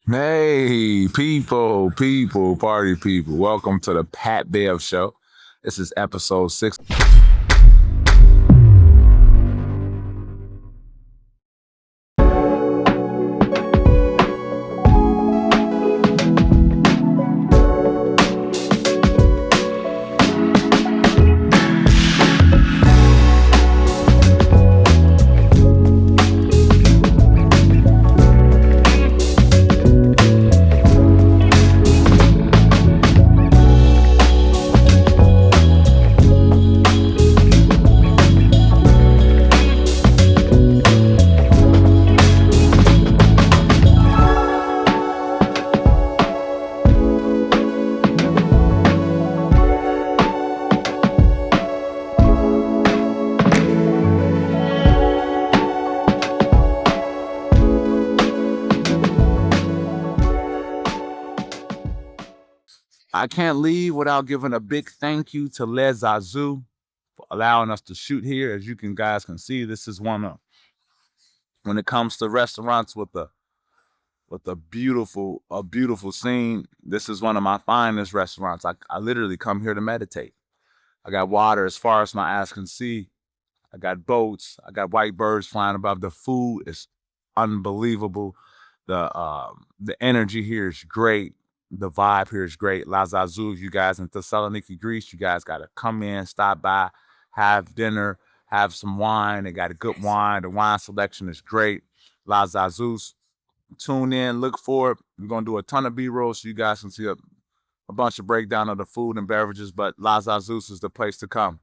Hey, people, party people. Welcome to the Pat Bev Show. This is episode 6. I can't leave without giving a big thank you to Les Zazous for allowing us to shoot here. As you guys can see, this is one of when it comes to restaurants with a beautiful scene. This is one of my finest restaurants. I literally come here to meditate. I got water as far as my eyes can see. I got boats. I got white birds flying above. The food is unbelievable. The energy here is great. The vibe here is great. Les Zazous, you guys in Thessaloniki, Greece, you guys got to come in, stop by, have dinner, have some wine. They got a good wine. The wine selection is great. Les Zazous, tune in, look for it. We're going to do a ton of B-roll so you guys can see a bunch of breakdown of the food and beverages, but Les Zazous is the place to come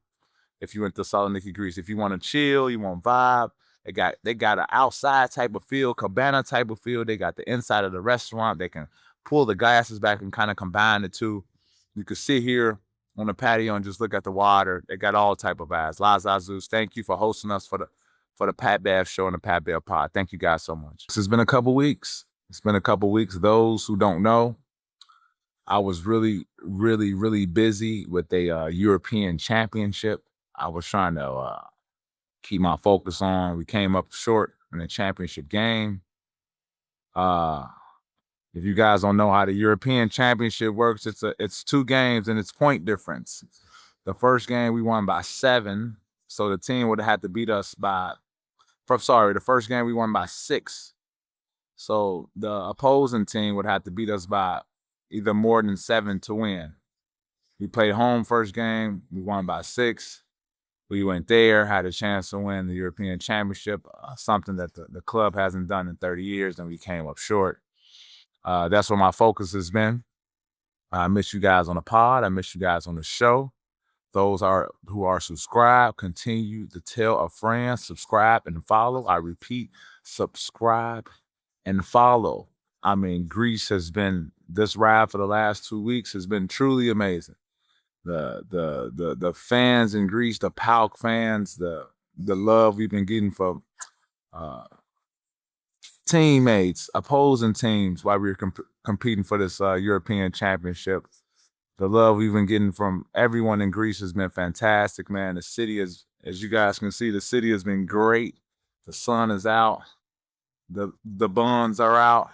if you went to Saloniki, Greece. If you want to chill, you want vibe, they got an outside type of feel, cabana type of feel. They got the inside of the restaurant. They can pull the glasses back and kind of combine the two. You can sit here on the patio and just look at the water. They got all type of vibes. Les Zazous, thank you for hosting us for the Pat Bev Show and the Pat Bev Pod. Thank you guys so much. This has been a couple weeks. It's been a couple weeks. Those who don't know, I was really busy with a European championship. I was trying to keep my focus on. We came up short in the championship game. Uh, if you guys don't know how the European championship works, it's 2 games and it's point difference. The first game we won by 7, so the team would have had to beat us by. The first game we won by 6, so the opposing team would have to beat us by either more than 7 to win. We played home first game. We won by 6. We went there, had a chance to win the European Championship, something that the club hasn't done in 30 years, and we came up short. That's where my focus has been. I miss you guys on the pod. I miss you guys on the show. Those who are subscribed, continue to tell a friend, subscribe and follow. I repeat, subscribe and follow. I mean, Greece has been, this ride for the last 2 weeks has been truly amazing. The fans in Greece, the PAOK fans, the love we've been getting from uh, teammates, opposing teams while we were competing for this European Championship. The love we've been getting from everyone in Greece has been fantastic, man. The city is, as you guys can see, the city has been great. The sun is out. The buns are out.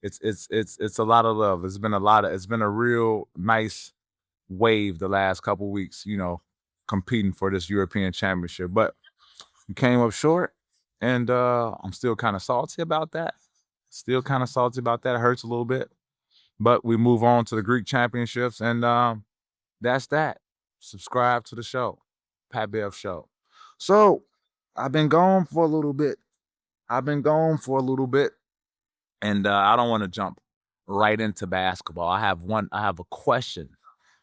It's a lot of love. It's been a real nice wave the last couple weeks, competing for this European Championship. But we came up short, and I'm still kind of salty about that. Still kind of salty about that. It hurts a little bit. But we move on to the Greek Championships, and that's that. Subscribe to the show, Pat Bev Show. So I've been gone for a little bit. And I don't want to jump right into basketball. I have a question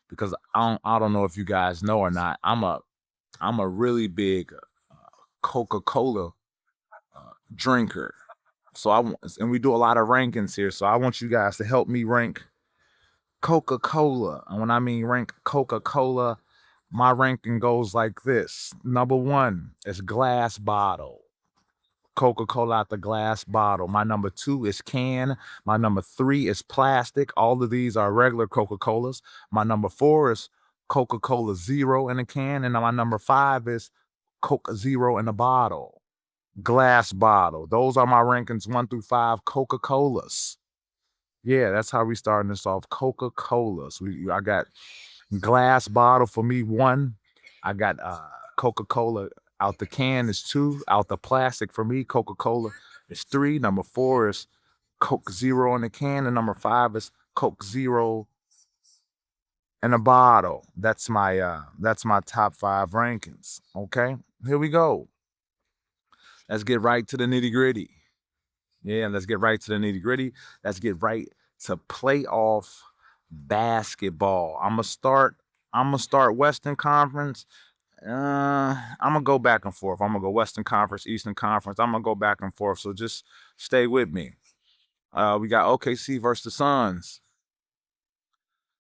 because I don't know if you guys know or not. I'm a really big Coca-Cola drinker. And we do a lot of rankings here. So I want you guys to help me rank Coca-Cola. And when I mean rank Coca-Cola, my ranking goes like this. Number 1 is glass bottle. Coca-Cola out the glass bottle. My number 2 is can. My number 3 is plastic. All of these are regular Coca-Colas. My number 4 is Coca-Cola Zero in a can. And my number 5 is Coca Zero in a bottle. Glass bottle. Those are my rankings 1 through 5 Coca-Colas. Yeah, that's how we starting this off. Coca-Cola. So I got glass bottle for me, 1. I got Coca-Cola out the can is 2. Out the plastic for me, Coca-Cola is 3. Number 4 is Coke Zero in the can, and number 5 is Coke Zero in a bottle. That's my top 5 rankings. Okay, here we go. Let's get right to the nitty gritty. Yeah, let's get right to the nitty gritty. Let's get right to playoff basketball. I'm gonna start Western Conference. I'm gonna go back and forth. I'm gonna go Western Conference, Eastern Conference. I'm gonna go back and forth. So just stay with me. We got OKC versus the Suns.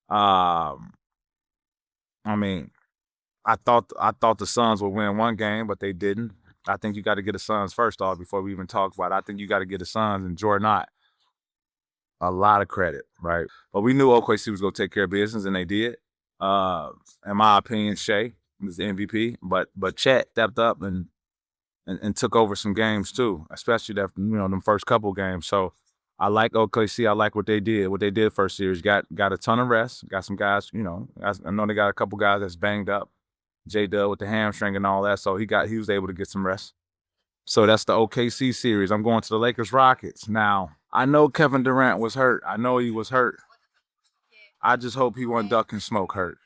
Um, I mean, I thought the Suns would win one game, but they didn't. I think you got to get the Suns first off before we even talk about it. I think you got to get the Suns and Jordan a lot of credit, right? But we knew OKC was gonna take care of business, and they did. In my opinion, Shai was the MVP, but Chet stepped up and took over some games too, especially that them first couple games. So I like OKC. I like what they did. What they did first series got a ton of rest. Got some guys. I know they got a couple guys that's banged up. J Dub with the hamstring and all that, so he was able to get some rest. So that's the OKC series. I'm going to the Lakers Rockets. Now, I know Kevin Durant was hurt. I know he was hurt. I just hope he wasn't duck and smoke hurt.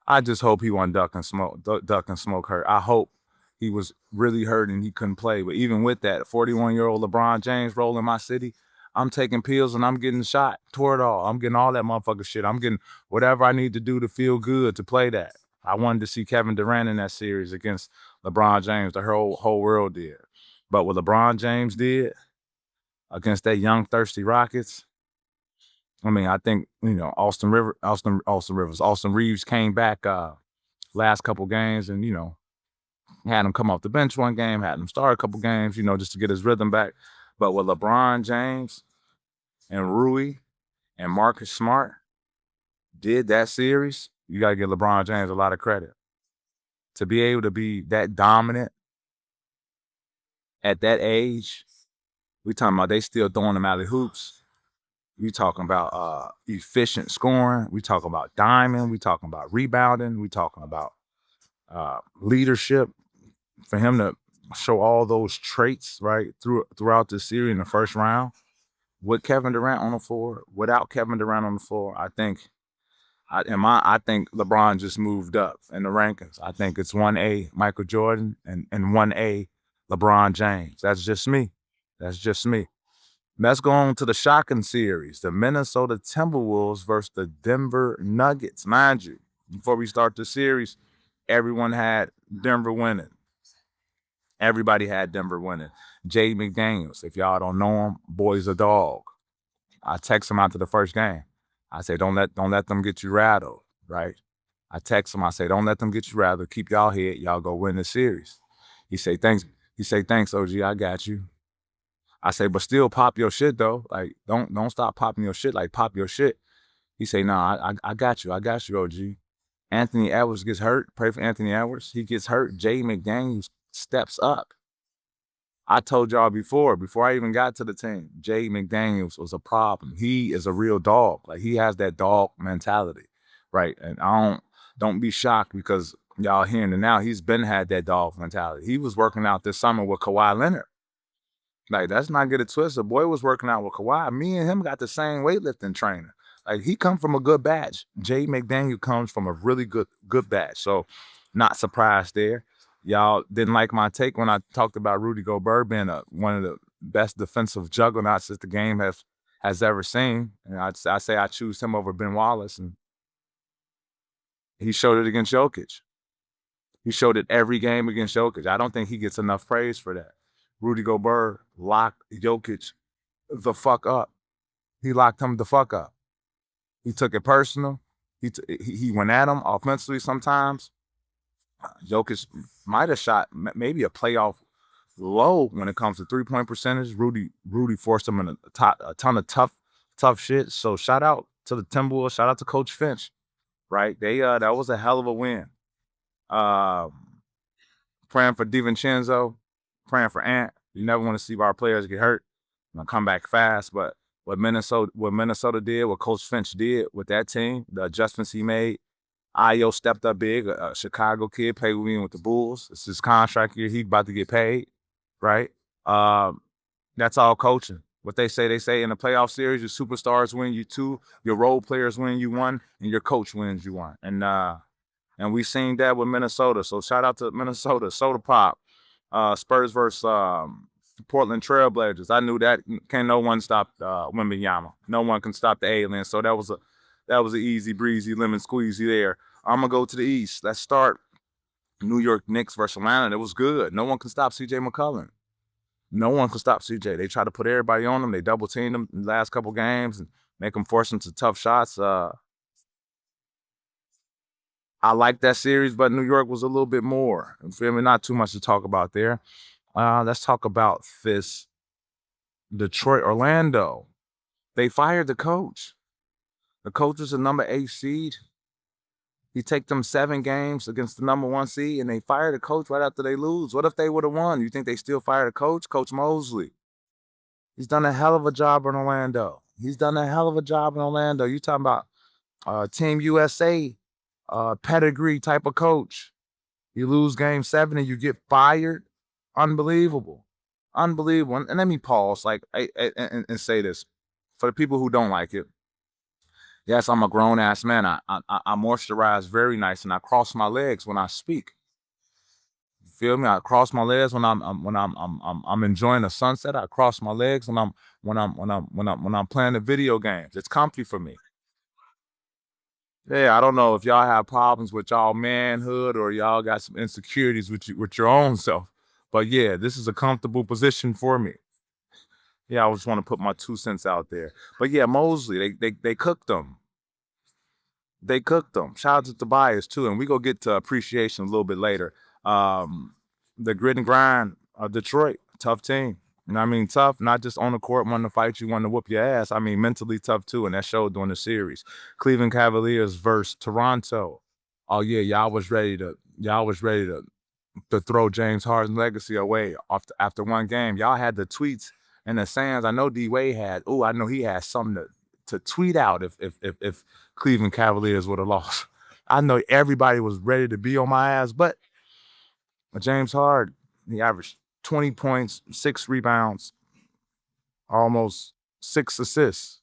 I just hope he wasn't duck and smoke hurt. I hope he was really hurt and he couldn't play. But even with that, 41-year-old LeBron James rolling my city, I'm taking pills and I'm getting shot. Toradol. I'm getting all that motherfucker shit. I'm getting whatever I need to do to feel good to play that. I wanted to see Kevin Durant in that series against LeBron James. The whole world did. But what LeBron James did against that young thirsty Rockets, I mean, I think Austin Reeves came back last couple games, and had him come off the bench one game, had him start a couple games, just to get his rhythm back. But with LeBron James and Rui and Marcus Smart did that series, you got to give LeBron James a lot of credit to be able to be that dominant at that age. We talking about they still throwing them alley hoops. We talking about efficient scoring. We talking about diamond. We talking about rebounding. We talking about leadership. For him to show all those traits right throughout the series in the first round, with Kevin Durant on the floor, without Kevin Durant on the floor, I think LeBron just moved up in the rankings. I think it's 1A Michael Jordan and 1A LeBron James. That's just me. That's just me. Let's go on to the shocking series, the Minnesota Timberwolves versus the Denver Nuggets. Mind you, before we start the series, everyone had Denver winning. Everybody had Denver winning. Jaden McDaniels, if y'all don't know him, boy's a dog. I text him after the first game. I say, don't let them get you rattled, right? I text him. I say, don't let them get you rattled. Keep y'all head. Y'all go win the series. He say, thanks. He say, thanks, OG. I got you. I say, but still pop your shit though. Like, don't stop popping your shit. Like, pop your shit. He say, nah, I got you. I got you, OG. Anthony Edwards gets hurt. Pray for Anthony Edwards. He gets hurt. Jay McDaniels steps up. I told y'all before I even got to the team, Jay McDaniels was a problem. He is a real dog. Like, he has that dog mentality, right? And don't be shocked because y'all hearing it now. He's been had that dog mentality. He was working out this summer with Kawhi Leonard. Like, let's not get it twisted. Boy was working out with Kawhi. Me and him got the same weightlifting trainer. Like, he come from a good batch. Jay McDaniel comes from a really good batch. So, not surprised there. Y'all didn't like my take when I talked about Rudy Gobert being one of the best defensive juggernauts that the game has ever seen. And I say I choose him over Ben Wallace, and he showed it against Jokic. He showed it every game against Jokic. I don't think he gets enough praise for that. Rudy Gobert locked Jokic the fuck up. He locked him the fuck up. He took it personal. He went at him offensively sometimes. Jokic might have shot maybe a playoff low when it comes to 3-point percentage. Rudy forced him in a ton of tough shit. So shout out to the Timberwolves. Shout out to Coach Finch. Right? That was a hell of a win. Praying for DiVincenzo, praying for Ant. You never want to see our players get hurt and come back fast, but What Minnesota did, what Coach Finch did with that team, the adjustments he made. Io stepped up big. A Chicago kid played with me with the Bulls. It's his contract year. He's about to get paid, right? That's all coaching. What they say in the playoff series, your superstars win you two, your role players win you one, and your coach wins you one. And we seen that with Minnesota. So shout out to Minnesota, Soda Pop, Spurs versus Portland Trailblazers. I knew that can no one stop Wembanyama. No one can stop the alien. So that was an easy breezy lemon squeezy there. I'm gonna go to the East. Let's start New York Knicks versus Atlanta. It was good. No one can stop C.J. McCollum. No one can stop CJ. They try to put everybody on him. They double teamed him in the last couple games and make him force him to tough shots. I like that series, but New York was a little bit more. You feel me? Not too much to talk about there. Let's talk about this Detroit, Orlando. They fired the coach. The coach was the number 8 seed. He take them 7 games against the number 1 seed, and they fire the coach right after they lose. What if they would have won? You think they still fire the coach? Coach Mosley. He's done a hell of a job in Orlando. You talking about Team USA, pedigree type of coach. You lose game 7 and you get fired. Unbelievable. And let me pause and say this. For the people who don't like it, yes, I'm a grown-ass man. I moisturize very nice and I cross my legs when I speak. You feel me? I cross my legs when I'm enjoying the sunset. I cross my legs when I'm playing the video games. It's comfy for me. Yeah, I don't know if y'all have problems with y'all manhood or y'all got some insecurities with your own self. But yeah, this is a comfortable position for me. Yeah, I just want to put my 2 cents out there. But yeah, Mosley, they cooked them. They cooked them. Shout out to Tobias too, and we go get to appreciation a little bit later. The grit and grind of Detroit, tough team. You know what I mean? Tough, not just on the court, wanting to fight you, wanting to whoop your ass. I mean, mentally tough too, and that showed during the series. Cleveland Cavaliers versus Toronto. Oh yeah, y'all was ready to throw James Harden's legacy away after one game. Y'all had the tweets and the sayings. I know DWade had. Oh, I know he had something to tweet out if Cleveland Cavaliers would have lost. I know everybody was ready to be on my ass, but James Harden, he averaged 20 points, 6 rebounds, almost 6 assists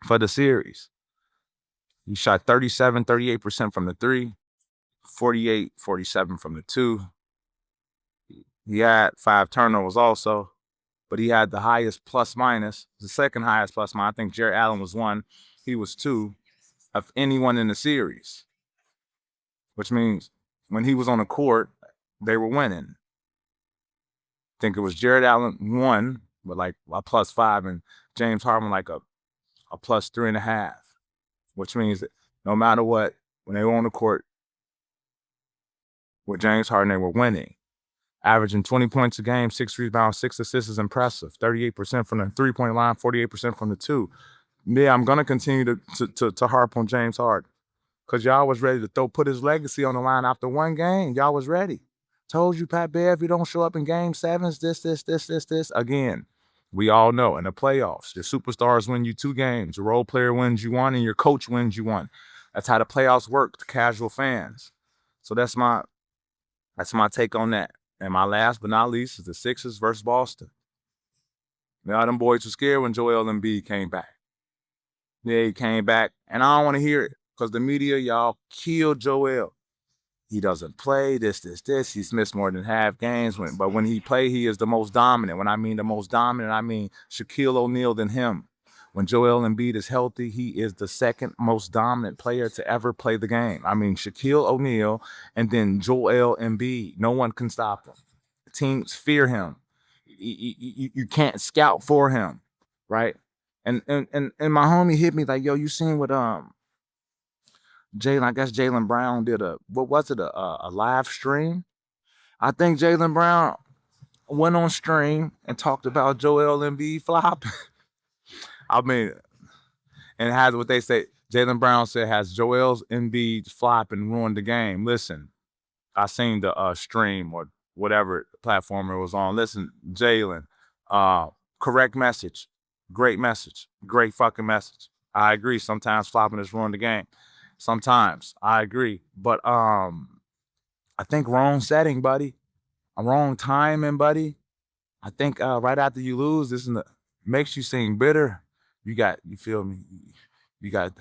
for the series. He shot 38% from the 3, 47 from the 2. He had 5 turnovers also, but he had the highest plus minus, the second highest plus minus. I think Jarrett Allen was 1. He was 2 of anyone in the series, which means when he was on the court, they were winning. I think it was Jarrett Allen 1 with like a plus 5 and James Harden like a plus 3.5, which means that no matter what, when they were on the court with James Harden, they were winning. Averaging 20 points a game, 6 rebounds, 6 assists is impressive. 38% from the 3-point line, 48% from the 2. Yeah, I'm gonna continue to harp on James Harden because y'all was ready to put his legacy on the line after one game. Y'all was ready. Told you, Pat Bev, you don't show up in game 7s, this. Again, we all know in the playoffs, your superstars win you 2 games, your role player wins you 1, and your coach wins you 1. That's how the playoffs work to casual fans. So that's my take on that. And my last but not least is the Sixers versus Boston. Now, them boys were scared when Joel Embiid came back. Yeah, he came back, and I don't want to hear it because the media, y'all, killed Joel. He doesn't play, this. He's missed more than half games. But when he plays, he is the most dominant. When I mean the most dominant, I mean Shaquille O'Neal than him. When Joel Embiid is healthy, he is the second most dominant player to ever play the game. I mean, Shaquille O'Neal and then Joel Embiid. No one can stop him. Teams fear him. You can't scout for him, right? And my homie hit me like, yo, you seen what Jaylen, I guess Jaylen Brown did a live stream? I think Jaylen Brown went on stream and talked about Joel Embiid flopping. I mean, and has what they say, Jaylen Brown said, has Joel's Embiid flopping ruined the game? Listen, I seen the stream or whatever platform it was on. Listen, Jaylen, correct message. Great message. Great fucking message. I agree. Sometimes flopping has ruined the game. Sometimes I agree, but I think wrong setting, buddy. A wrong timing, buddy. I think right after you lose, makes you seem bitter. You feel me? You got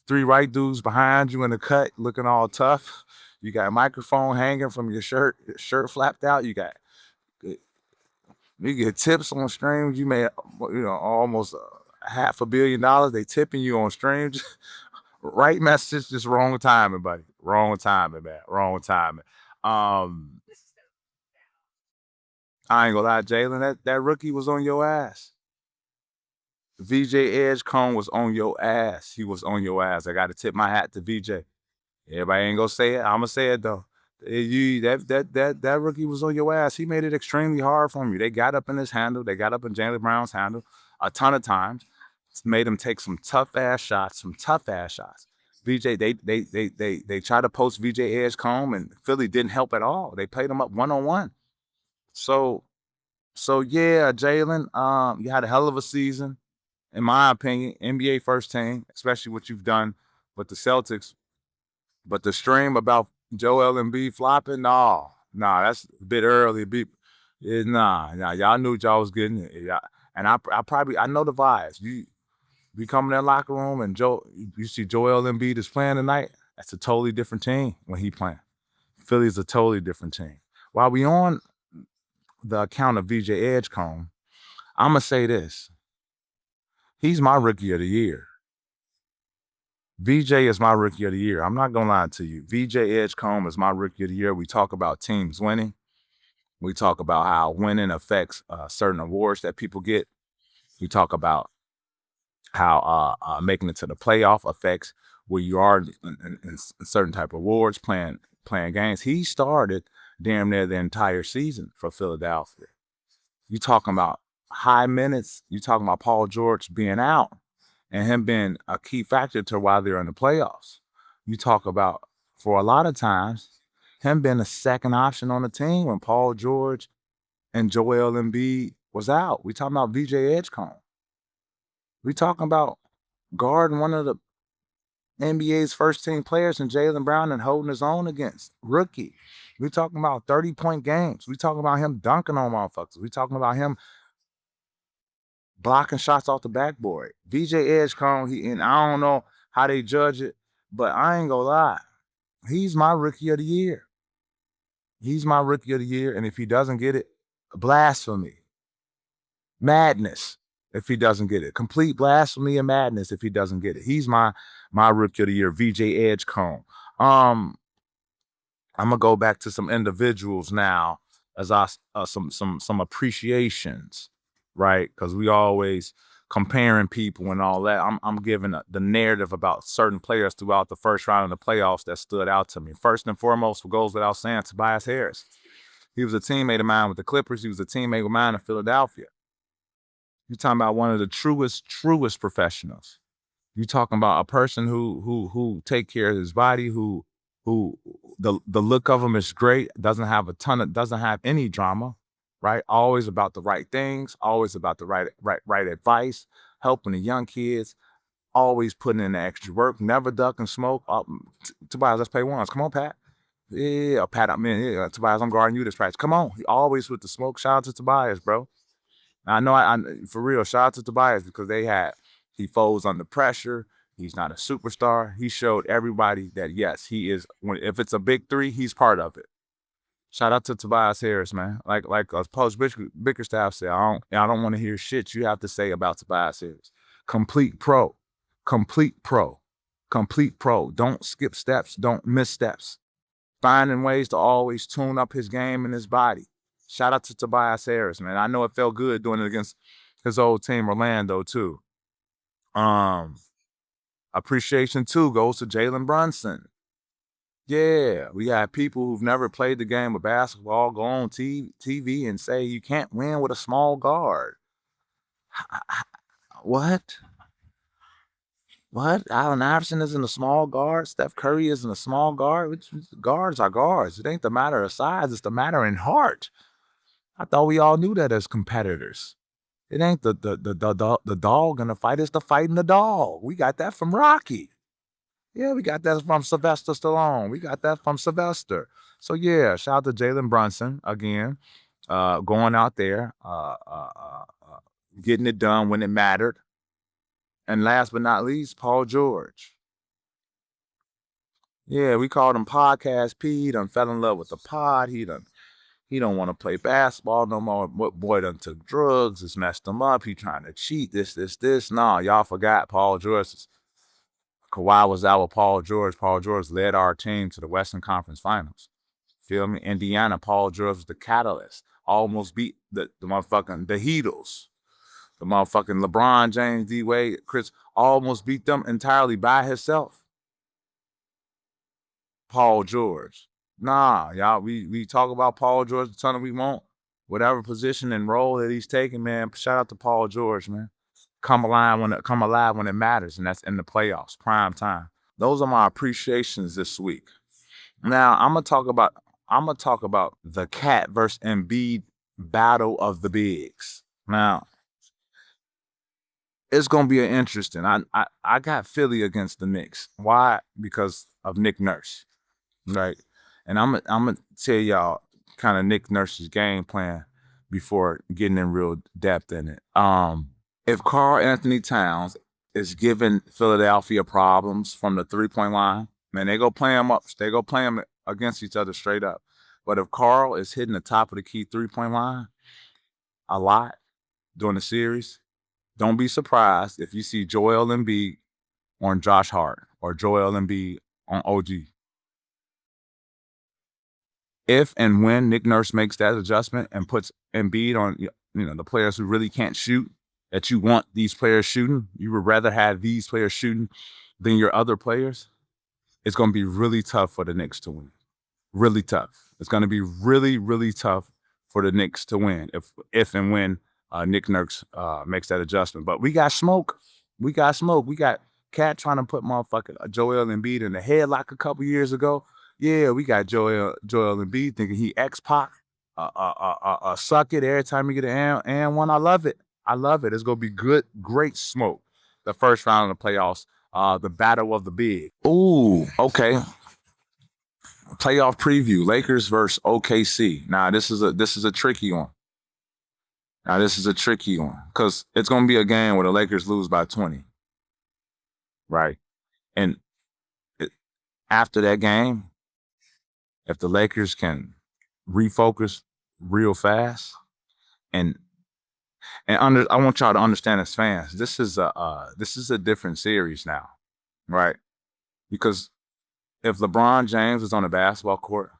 three white dudes behind you in the cut, looking all tough. You got a microphone hanging from your shirt flapped out. You get tips on streams. You made almost $500 million. They tipping you on streams. Right message, just wrong timing, buddy. Wrong timing, man. Wrong timing. Um, I ain't gonna lie, Jalen. That rookie was on your ass. VJ Edgecombe was on your ass. He was on your ass. I got to tip my hat to VJ. Everybody ain't gonna say it. I'm gonna say it though. That rookie was on your ass. He made it extremely hard for you. They got up in his handle. They got up in Jaylen Brown's handle a ton of times. It's made him take some tough ass shots. VJ, they tried to post VJ Edgecombe, and Philly didn't help at all. They played him up 1-on-1. So yeah, Jalen, you had a hell of a season, in my opinion. NBA first team, especially what you've done with the Celtics. But the stream about Joel Embiid flopping, that's a bit early. Y'all knew y'all was getting it. And I know the vibes. You come in that locker room and you see Joel Embiid is playing tonight. That's a totally different team when he playing. Philly's a totally different team. While we on the account of VJ Edgecombe, I'm gonna say this: he's my rookie of the year. VJ is my rookie of the year. I'm not gonna lie to you. VJ Edgecombe is my rookie of the year. We talk about teams winning. We talk about how winning affects certain awards that people get. We talk about how making it to the playoff affects where you are in certain type of awards, playing games. He started damn near the entire season for Philadelphia. You talking about high minutes. You talking about Paul George being out and him being a key factor to why they're in the playoffs. You talk about, for a lot of times, him being a second option on the team when Paul George and Joel Embiid was out. We talking about VJ Edgecombe. We talking about guarding one of the NBA's first team players in Jaylen Brown and holding his own against rookie. We talking about 30-point games. We talking about him dunking on motherfuckers. We talking about him blocking shots off the backboard. VJ Edgecombe, and I don't know how they judge it, but I ain't gonna lie. He's my rookie of the year. He's my rookie of the year, and if he doesn't get it, blasphemy. Madness if he doesn't get it. Complete blasphemy and madness if he doesn't get it. He's my rookie of the year, VJ Edgecombe. I'm gonna go back to some individuals now as some appreciations, right? Because we always comparing people and all that. I'm giving the narrative about certain players throughout the first round of the playoffs that stood out to me. First and foremost, goes without saying, Tobias Harris. He was a teammate of mine with the Clippers. He was a teammate of mine in Philadelphia. You're talking about one of the truest professionals. You're talking about a person who take care of his body, who the look of him is great, doesn't have any drama, right? Always about the right things, always about the right advice, helping the young kids, always putting in the extra work, never duck and smoke. Tobias, let's play ones. Come on, Pat. Yeah, Pat, Tobias, I'm guarding you this practice. Come on. He always with the smoke. Shout out to Tobias, bro. I know, I for real, shout out to Tobias because he folds under pressure. He's not a superstar. He showed everybody that, yes, he is. If it's a big three, he's part of it. Shout out to Tobias Harris, man. Like Coach Bickerstaff said, I don't want to hear shit you have to say about Tobias Harris. Complete pro. Don't skip steps. Don't miss steps. Finding ways to always tune up his game and his body. Shout out to Tobias Harris, man. I know it felt good doing it against his old team, Orlando, too. Appreciation, too, goes to Jalen Brunson. Yeah, we have people who've never played the game of basketball go on TV and say you can't win with a small guard. What? Allen Iverson isn't a small guard. Steph Curry isn't a small guard. Guards are guards. It ain't the matter of size. It's the matter in heart. I thought we all knew that as competitors. It ain't the dog in the fight, it's the fighting the dog. We got that from Rocky. Yeah, we got that from Sylvester Stallone. We got that from Sylvester. So yeah, shout out to Jalen Brunson again, going out there, getting it done when it mattered. And last but not least, Paul George. Yeah, we called him Podcast P. He done fell in love with the pod. He don't want to play basketball no more. What boy done took drugs, it's messed him up. He trying to cheat, this. Nah, y'all forgot Paul George. Kawhi was out with Paul George. Paul George led our team to the Western Conference Finals. Feel me? Indiana, Paul George was the catalyst. Almost beat the motherfucking the Heatles. The motherfucking LeBron James, DWade, Chris almost beat them entirely by himself. Paul George. Nah, y'all, we talk about Paul George a ton of we won't. Whatever position and role that he's taking, man. Shout out to Paul George, man. Come alive when it matters, and that's in the playoffs, prime time. Those are my appreciations this week. Now I'm gonna talk about the Cat versus Embiid battle of the bigs. Now it's gonna be an interesting. I got Philly against the Knicks. Why? Because of Nick Nurse, right? And I'm gonna tell y'all kind of Nick Nurse's game plan before getting in real depth in it. If Karl Anthony Towns is giving Philadelphia problems from the 3-point line, man, they go play him up. They go play him against each other straight up. But if Karl is hitting the top of the key 3-point line a lot during the series, don't be surprised if you see Joel Embiid on Josh Hart or Joel Embiid on OG. If and when Nick Nurse makes that adjustment and puts Embiid on, the players who really can't shoot, that you want these players shooting, you would rather have these players shooting than your other players, it's going to be really tough for the Knicks to win. Really tough. It's going to be really, really tough for the Knicks to win if and when Nick Nurse makes that adjustment. But we got smoke. We got Cat trying to put motherfucking Joel Embiid in the headlock a couple years ago. Yeah, we got Joel Embiid thinking he X-Pac. Suck it every time you get an and one. I love it. It's gonna be good, great smoke. The first round of the playoffs, the battle of the big. Ooh, okay. Playoff preview: Lakers versus OKC. Now this is a tricky one. Because it's gonna be a game where the Lakers lose by 20, right? And after that game, if the Lakers can refocus real fast and I want y'all to understand as fans, this is a different series now, right? Because if LeBron James is on the basketball court,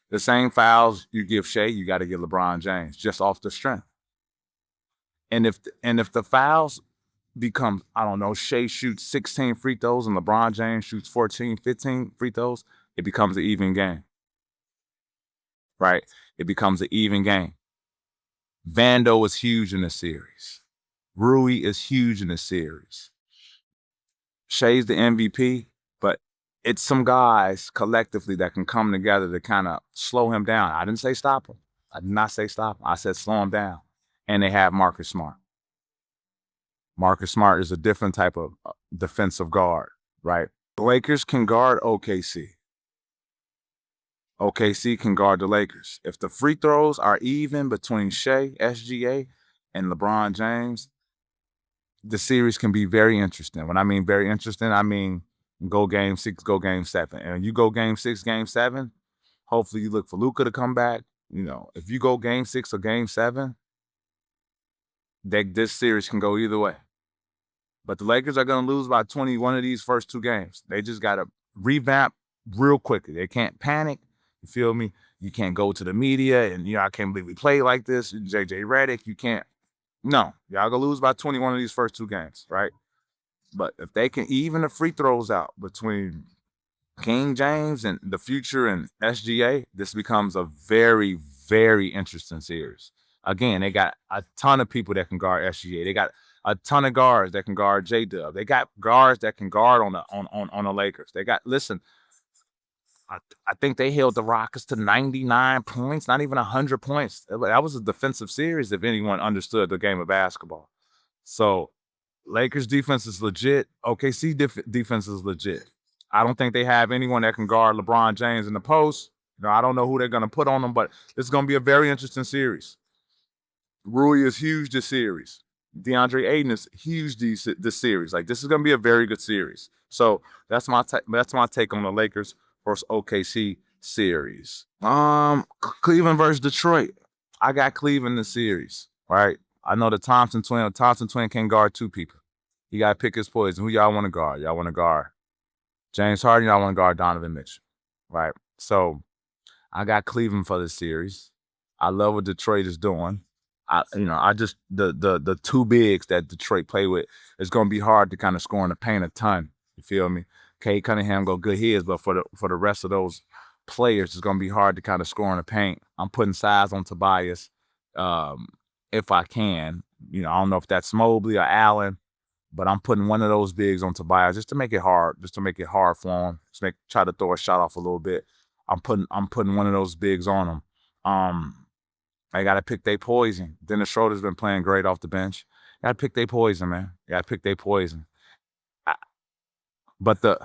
the same fouls you give Shai, you got to give LeBron James just off the strength. And if the fouls become, I don't know, Shai shoots 16 free throws and LeBron James shoots 14, 15 free throws, it becomes an even game, right? It becomes an even game. Vando is huge in the series. Rui is huge in the series. Shai's the MVP, but it's some guys collectively that can come together to kind of slow him down. I didn't say stop him. I did not say stop him. I said slow him down. And they have Marcus Smart. Marcus Smart is a different type of defensive guard, right? The Lakers can guard OKC. OKC can guard the Lakers. If the free throws are even between Shai, SGA, and LeBron James, the series can be very interesting. When I mean very interesting, I mean go game 6, go game 7. And you go game 6, game 7, hopefully you look for Luka to come back. If you go game 6 or game 7, this series can go either way. But the Lakers are going to lose by 21 of these first 2 games. They just got to revamp real quickly. They can't panic. You feel me? You can't go to the media and, I can't believe we play like this. JJ Redick, you can't. No, y'all going to lose by 21 of these first 2 games, right? But if they can even the free throws out between King James and the future and SGA, this becomes a very, very interesting series. Again, they got a ton of people that can guard SGA. They got a ton of guards that can guard J-Dub. They got guards that can guard on the Lakers. They got, listen, I think they held the Rockets to 99 points, not even 100 points. That was a defensive series if anyone understood the game of basketball. So Lakers defense is legit. OKC defense is legit. I don't think they have anyone that can guard LeBron James in the post. I don't know who they're going to put on them, but it's going to be a very interesting series. Rui is huge this series. DeAndre Ayton is huge this series. Like, this is going to be a very good series. So that's my take on the Lakers versus OKC series. Cleveland versus Detroit. I got Cleveland in the series, right? I know the Thompson twin can't guard two people. He got to pick his poison. Who y'all want to guard? Y'all want to guard James Harden, y'all want to guard Donovan Mitchell, right? So I got Cleveland for this series. I love what Detroit is doing. I just the two bigs that Detroit play with, it's gonna be hard to kind of score in the paint a ton. You feel me? Cade Cunningham go good hits, but for the rest of those players, it's gonna be hard to kind of score in the paint. I'm putting size on Tobias, if I can. I don't know if that's Mobley or Allen, but I'm putting one of those bigs on Tobias just to make it hard, for him. Try to throw a shot off a little bit. I'm putting one of those bigs on him. I got to pick their poison. Dennis Schroeder's been playing great off the bench. Got to pick their poison, man. Got to pick their poison. But the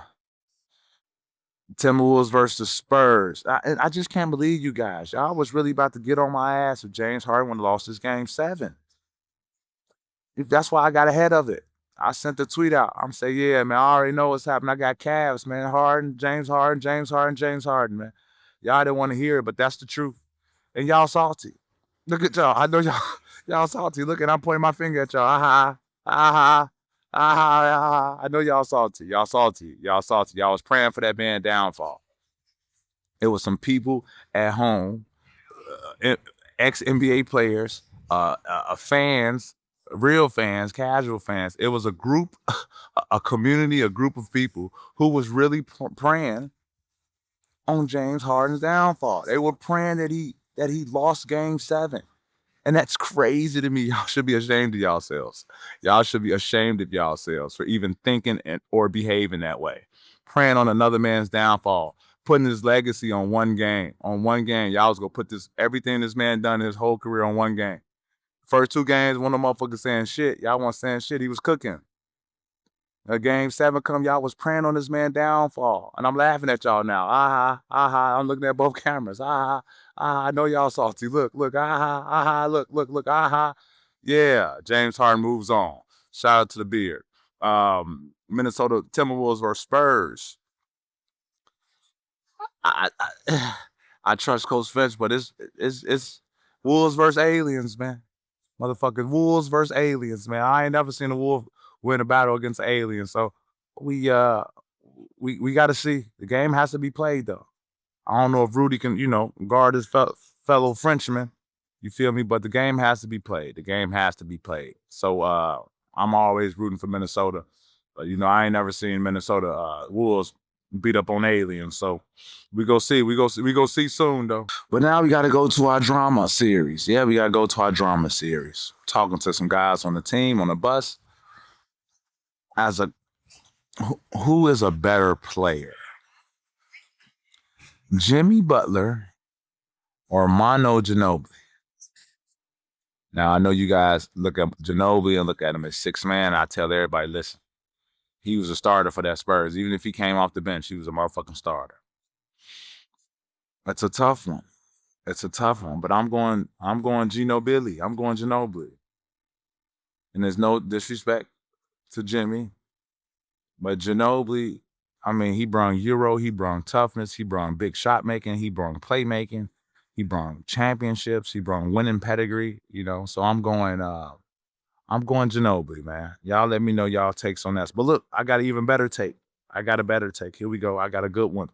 Timberwolves versus Spurs, I just can't believe you guys. Y'all was really about to get on my ass if James Harden would have lost his game 7. That's why I got ahead of it. I sent the tweet out. I'm saying, yeah, man, I already know what's happening. I got Cavs, man. Harden, James Harden, man. Y'all didn't want to hear it, but that's the truth. And y'all salty. Look at y'all. I know y'all salty. Look, and I'm pointing my finger at y'all. I know y'all salty. Y'all salty. Y'all was praying for that man downfall. It was some people at home, ex-NBA players, fans, real fans, casual fans. It was a group, a community, a group of people who was really praying on James Harden's downfall. They were praying that he lost game 7. And that's crazy to me. Y'all should be ashamed of yourselves. Y'all should be ashamed of yourselves for even thinking or behaving that way. Praying on another man's downfall, putting his legacy on one game. Y'all was going to put everything this man done in his whole career on one game. First 2 games, one of them motherfuckers saying shit. Y'all weren't saying shit. He was cooking. Game 7 come, y'all was praying on this man downfall. And I'm laughing at y'all now. I'm looking at both cameras. I know y'all salty. Look, look, Yeah, James Harden moves on. Shout out to the beard. Minnesota Timberwolves versus Spurs. I trust Coach Finch, but it's Wolves versus aliens, man. Motherfuckers, wolves versus aliens, man. I ain't never seen a wolf win a battle against an alien. So we got to see. The game has to be played, though. I don't know if Rudy can, guard his fellow Frenchman. You feel me? But the game has to be played. So I'm always rooting for Minnesota. I ain't never seen Minnesota Wolves beat up on aliens. So we go see soon, though. But now we got to go to our drama series. Yeah, we got to go to our drama series. Talking to some guys on the team, on the bus. Who is a better player? Jimmy Butler or Manu Ginobili? Now, I know you guys look at Ginobili and look at him as 6 man. I tell everybody, listen, he was a starter for that Spurs. Even if he came off the bench, he was a motherfucking starter. It's a tough one. But I'm going Ginobili. And there's no disrespect to Jimmy, but Ginobili, he brung Euro, he brung toughness, he brung big shot making, he brung playmaking, he brung championships, he brung winning pedigree, So I'm going Ginobili, man. Y'all let me know y'all takes on that. But look, I got an even better take. Here we go. I got a good one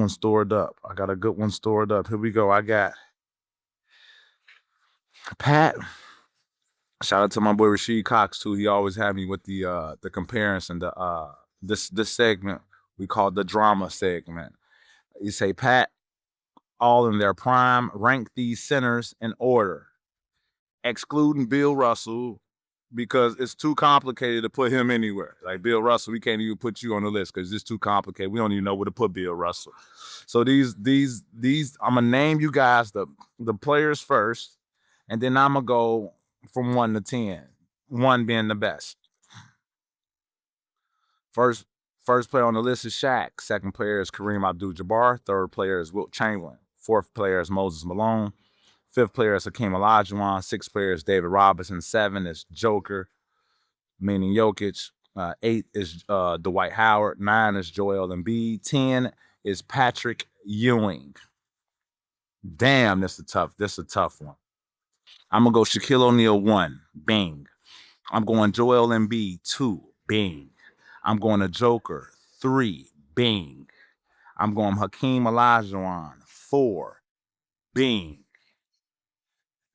stored up. Here we go. I got Pat. Shout out to my boy Rasheed Cox too. He always had me with the comparison. This segment we call the drama segment. You say, Pat, all in their prime, rank these centers in order, excluding Bill Russell, because it's too complicated to put him anywhere. Like Bill Russell, we can't even put you on the list because it's too complicated. We don't even know where to put Bill Russell. So these, I'm gonna name you guys the players first, and then I'm gonna go from 1 to 10. 1 being the best. First first player on the list is Shaq. Second player is Kareem Abdul-Jabbar. Third player is Wilt Chamberlain. Fourth player is Moses Malone. Fifth player is Hakeem Olajuwon. Sixth player is David Robinson. 7 is Joker, meaning Jokic. 8 is Dwight Howard. 9 is Joel Embiid. 10 is Patrick Ewing. Damn, this is a tough one. I'm gonna go Shaquille O'Neal 1. Bing. I'm going Joel Embiid 2. Bing. I'm going to Joker 3. Bing. I'm going Hakeem Olajuwon 4. Bing.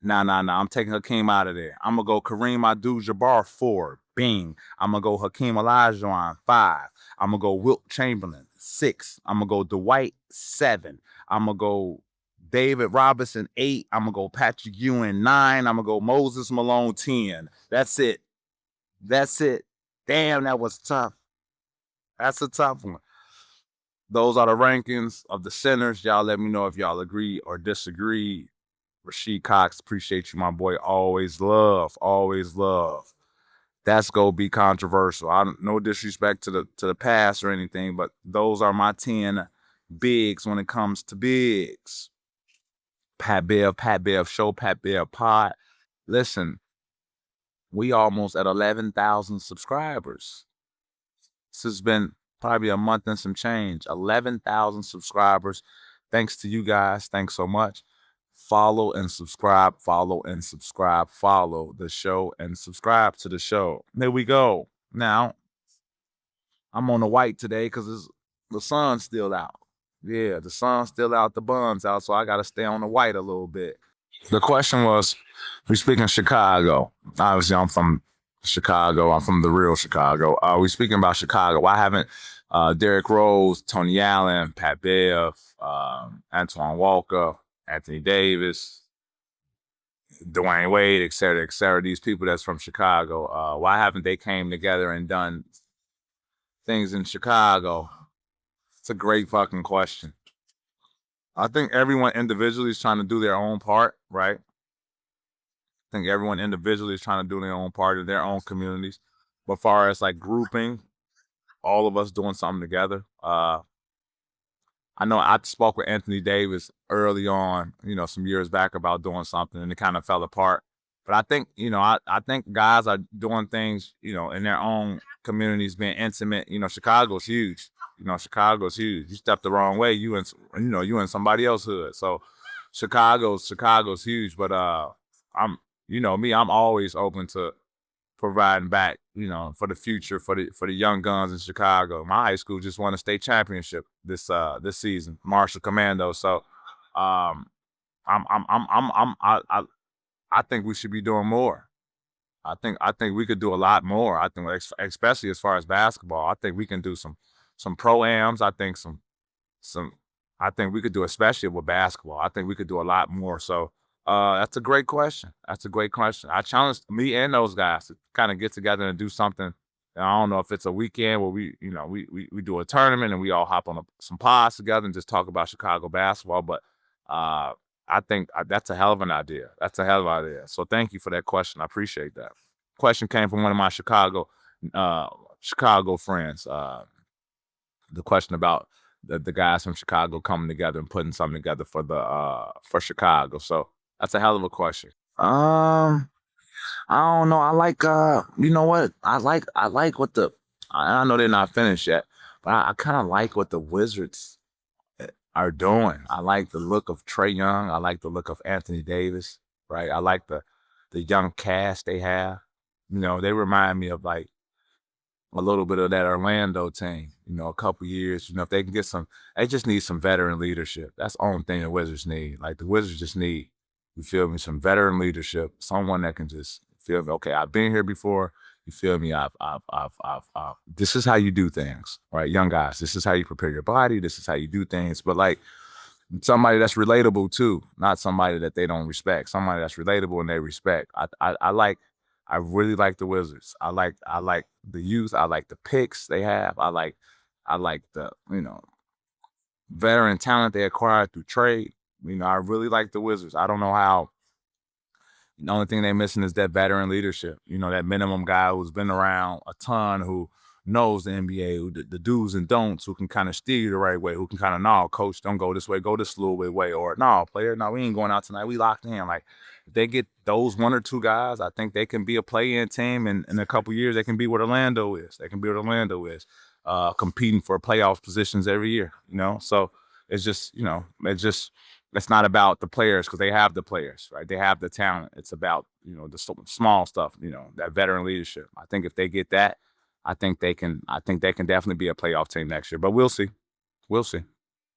Nah. I'm taking Hakeem out of there. I'm gonna go Kareem Abdul-Jabbar 4. Bing. I'm gonna go Hakeem Olajuwon 5. I'm gonna go Wilt Chamberlain 6. I'm gonna go Dwight 7. I'm gonna go David Robinson 8. I'm gonna go Patrick Ewing 9. I'm gonna go Moses Malone 10. That's it. Damn, that was tough. That's a tough one. Those are the rankings of the centers. Y'all let me know if y'all agree or disagree. Rasheed Cox, appreciate you, my boy. Always love. That's gonna be controversial. No disrespect to the past or anything, but those are my 10 bigs when it comes to bigs. Pat Bev Show, Pat Bev Pod. Listen, we almost at 11,000 subscribers. This has been probably a month and some change. 11,000 subscribers. Thanks to you guys. Thanks so much. Follow and subscribe. Follow the show and subscribe to the show. There we go. Now, I'm on the white today because the sun's still out. Yeah, the sun's still out, the bun's out, so I got to stay on the white a little bit. The question was, we speaking Chicago. Obviously, I'm from Chicago. I'm from the real Chicago. We speaking about Chicago. Why haven't Derrick Rose, Tony Allen, Pat Bev, Antoine Walker, Anthony Davis, DWade, et cetera, these people that's from Chicago, why haven't they came together and done things in Chicago? It's a great fucking question. I think everyone individually is trying to do their own part, right? I think everyone individually is trying to do their own part in their own communities. But far as like grouping, all of us doing something together. I know I spoke with Anthony Davis early on, some years back about doing something, and it kind of fell apart. But I think, I think guys are doing things, in their own communities, being intimate. Chicago's huge. Chicago's huge. You step the wrong way, you in somebody else's hood. So Chicago's huge. But I'm, me, I'm always open to providing back, for the future, for the young guns in Chicago. My high school just won a state championship this season, Marshall Commando. So, I think we should be doing more. I think we could do a lot more. I think, especially as far as basketball, I think we can do some pro-ams. I think I think we could do, especially with basketball. I think we could do a lot more. So. That's a great question. I challenged me and those guys to kind of get together and do something. And I don't know if it's a weekend where we do a tournament and we all hop on some pods together and just talk about Chicago basketball. But I think that's a hell of an idea. So thank you for that question. I appreciate that. Question came from one of my Chicago friends. The question about the guys from Chicago coming together and putting something together for Chicago. So. That's a hell of a question. I don't know. I like you know what? I like what I know they're not finished yet, but I kind of like what the Wizards are doing. I like the look of Trae Young. I like the look of Anthony Davis, right? I like the young cast they have. They remind me of like a little bit of that Orlando team, a couple years. If they can get they just need some veteran leadership. That's the only thing the Wizards need. Like the Wizards just need, you feel me, some veteran leadership, someone that can just feel me. Okay, I've been here before. You feel me? I've this is how you do things, right? Young guys, this is how you prepare your body. This is how you do things. But like somebody that's relatable too, not somebody that they don't respect. Somebody that's relatable and they respect. I I really like the Wizards. I like the youth. I like the picks they have. I like the veteran talent they acquired through trade. I really like the Wizards. I don't know how. The only thing they're missing is that veteran leadership. That minimum guy who's been around a ton, who knows the NBA, who the do's and don'ts, who can kind of steer you the right way, who can kind of, no, coach, don't go this way, go this little bit way, or no, player, no, we ain't going out tonight. We locked in. Like, if they get those one or two guys, I think they can be a play-in team, and in a couple years, they can be what Orlando is. They can be what Orlando is, competing for playoff positions every year. So it's just, it's not about the players, because they have the players, right? They have the talent. It's about, the small stuff, that veteran leadership. I think if they get that, I think they can definitely be a playoff team next year. But we'll see. We'll see.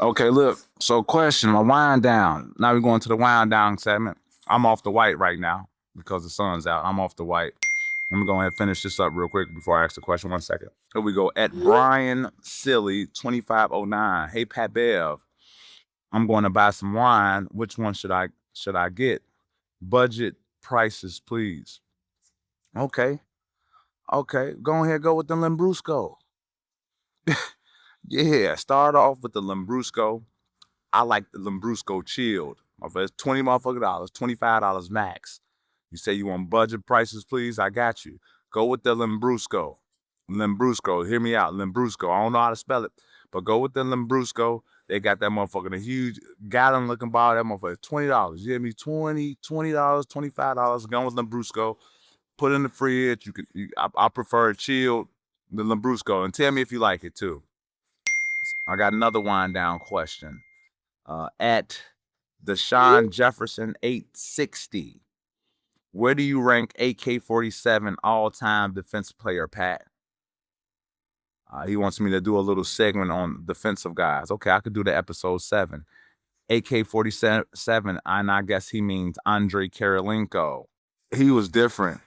Okay, look. So question, my wind down. Now we're going to the wind down segment. I'm off the white right now because the sun's out. I'm off the white. Let me go ahead and finish this up real quick before I ask the question. 1 second. Here we go. At Brian Silly 2509. Hey, Pat Bev. I'm going to buy some wine. Which one should I get? Budget prices, please. Okay. Go ahead, go with the Lambrusco. Yeah, start off with the Lambrusco. I like the Lambrusco chilled. It's $20 $25 max. You say you want budget prices, please? I got you. Go with the Lambrusco. Lambrusco, hear me out. Lambrusco. I don't know how to spell it, but go with the Lambrusco. They got that motherfucker in a huge gallon looking bottle. That motherfucker $20. You hear me? $20, $25. Go with Lambrusco. Put it in the fridge. I prefer it chilled, the Lambrusco, and tell me if you like it too. I got another wind down question. At Deshaun Jefferson 860, where do you rank AK-47 all-time defensive player, Pat? He wants me to do a little segment on defensive guys. Okay, I could do the episode 7. AK-47, and I guess he means Andrei Kirilenko. He was different,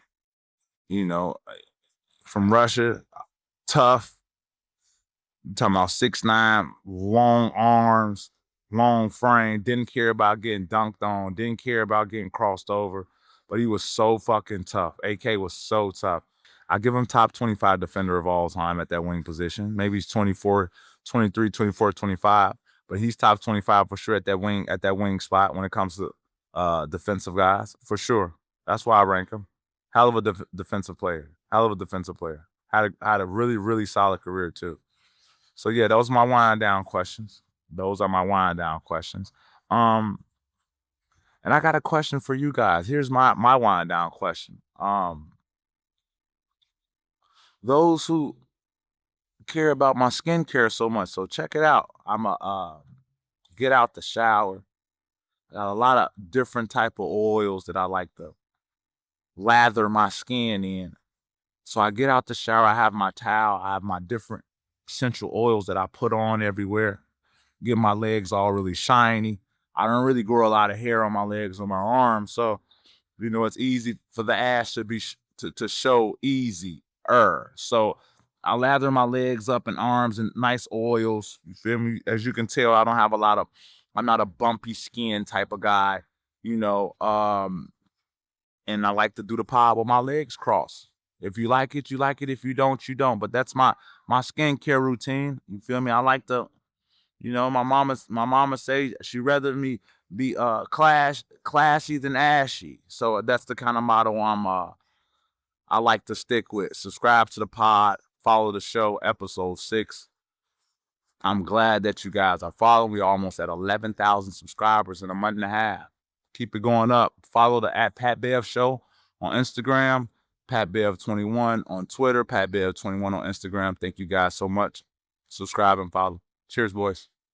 from Russia, tough. I'm talking about 6'9", long arms, long frame, didn't care about getting dunked on, didn't care about getting crossed over, but he was so fucking tough. AK was so tough. I give him top 25 defender of all time at that wing position. Maybe he's 24, 23, 24, 25, but he's top 25 for sure at that wing spot when it comes to defensive guys, for sure. That's why I rank him. Hell of a defensive player. Had a really, really solid career too. So yeah, those are my wind down questions. And I got a question for you guys. Here's my wind down question. Those who care about my skincare so much, so check it out. I'm a get out the shower. I got a lot of different type of oils that I like to lather my skin in. So I get out the shower, I have my towel, I have my different essential oils that I put on everywhere. Get my legs all really shiny. I don't really grow a lot of hair on my legs or my arms, so it's easy for the ash to be to show easier. So I lather my legs up and arms in nice oils. You feel me? As you can tell, I'm not a bumpy skin type of guy, and I like to do the pod with my legs crossed. If you like it, you like it. If you don't, you don't. But that's my skincare routine. You feel me? I like to, my mama say she'd rather me be classy than ashy. So that's the kind of motto I like to stick with. Subscribe to the pod, follow the show, episode 6. I'm glad that you guys are following. We're almost at 11,000 subscribers in a month and a half. Keep it going up. Follow the at Pat Bev Show on Instagram, Pat Bev 21 on Twitter, Pat Bev 21 on Instagram. Thank you guys so much. Subscribe and follow. Cheers, boys.